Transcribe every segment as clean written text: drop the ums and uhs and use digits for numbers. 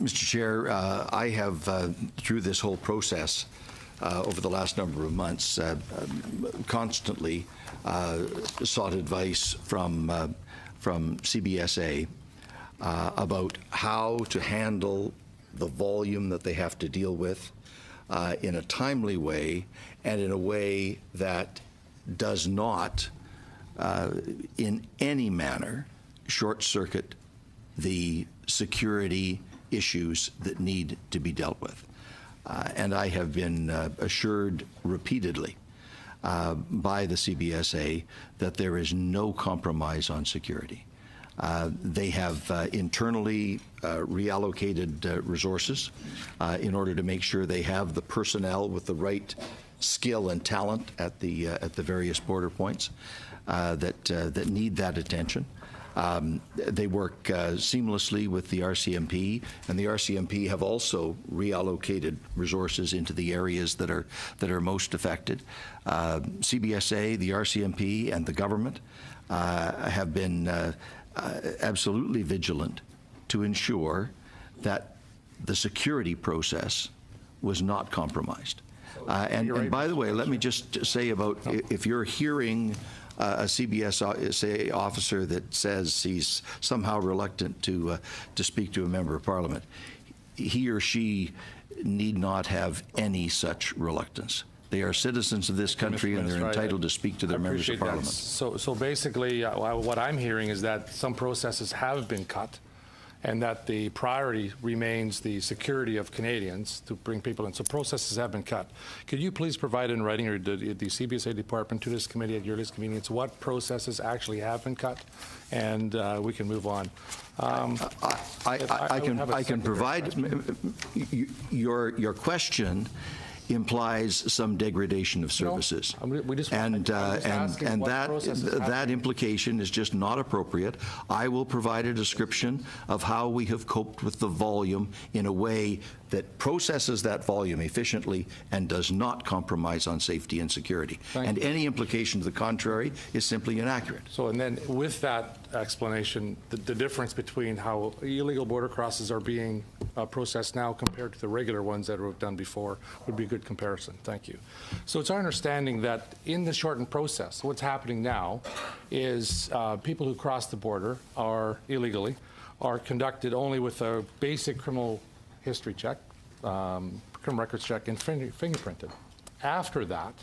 Mr. Chair, I have, through this whole process over the last number of months, constantly sought advice from CBSA about how to handle the volume that they have to deal with in a timely way and in a way that does not, in any manner, short-circuit the security issues that need to be dealt with. And I have been assured repeatedly by the CBSA that there is no compromise on security. They have internally reallocated resources in order to make sure they have the personnel with the right skill and talent at the various border points that need that attention. They work seamlessly with the RCMP, and the RCMP have also reallocated resources into the areas that are most affected. CBSA, the RCMP, and the government have been absolutely vigilant to ensure that the security process was not compromised. And by the way, let me just say about if you're hearing a CBSA officer that says he's somehow reluctant to speak to a member of Parliament, he or she need not have any such reluctance. They are citizens of this country, and they're entitled to speak to their members of Parliament. So basically, what I'm hearing is that some processes have been cut, and that the priority remains the security of Canadians to bring people in. So processes have been cut. Could you please provide in writing, or the CBSA department, to this committee at your earliest convenience, what processes actually have been cut, and we can move on. I can provide. Your question implies some degradation of services. No, that implication is just not appropriate. I will provide a description of how we have coped with the volume in a way that processes that volume efficiently and does not compromise on safety and security. And any implication to the contrary is simply inaccurate. So, and then with that explanation, the difference between how illegal border crosses are being processed now compared to the regular ones that were done before would be a good comparison. Thank you. So it's our understanding that in the shortened process, what's happening now is people who cross the border illegally are conducted only with a basic criminal history check, criminal records check, and fingerprinted. After that,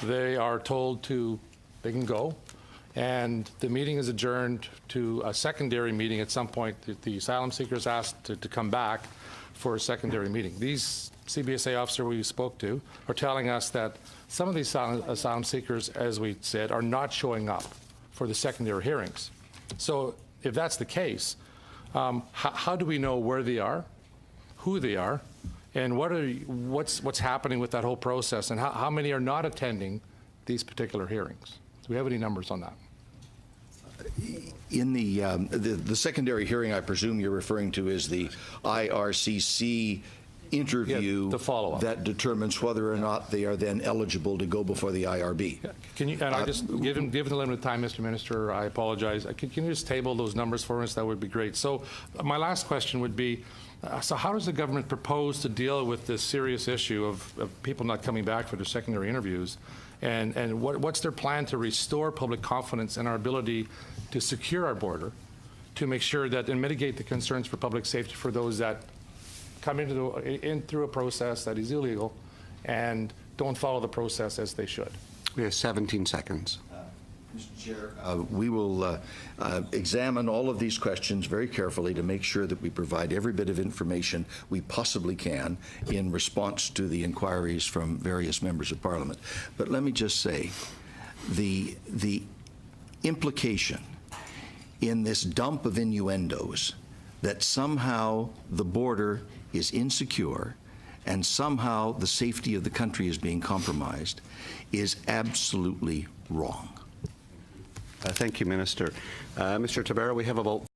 they are told they can go, and the meeting is adjourned to a secondary meeting at some point. The asylum seekers asked to come back for a secondary meeting. These CBSA officer we spoke to are telling us that some of these asylum seekers, as we said, are not showing up for the secondary hearings. So if that's the case, how do we know where they are, who they are, and what's happening with that whole process, and how many are not attending these particular hearings? Do we have any numbers on that? In the secondary hearing, I presume you're referring to is the IRCC interview, the follow-up that determines whether or not they are then eligible to go before the IRB. Can you, and I just, given the limited time, Mr. Minister, I apologize. Can you just table those numbers for us? That would be great. So my last question would be, so how does the government propose to deal with this serious issue of people not coming back for their secondary interviews? And what's their plan to restore public confidence in our ability to secure our border, to make sure that and mitigate the concerns for public safety for those that come in through a process that is illegal and don't follow the process as they should? We have 17 seconds. Mr. Chair, we will examine all of these questions very carefully to make sure that we provide every bit of information we possibly can in response to the inquiries from various members of Parliament. But let me just say, the implication in this dump of innuendos that somehow the border is insecure and somehow the safety of the country is being compromised is absolutely wrong. Thank you, Minister. Mr. Tabarra, we have about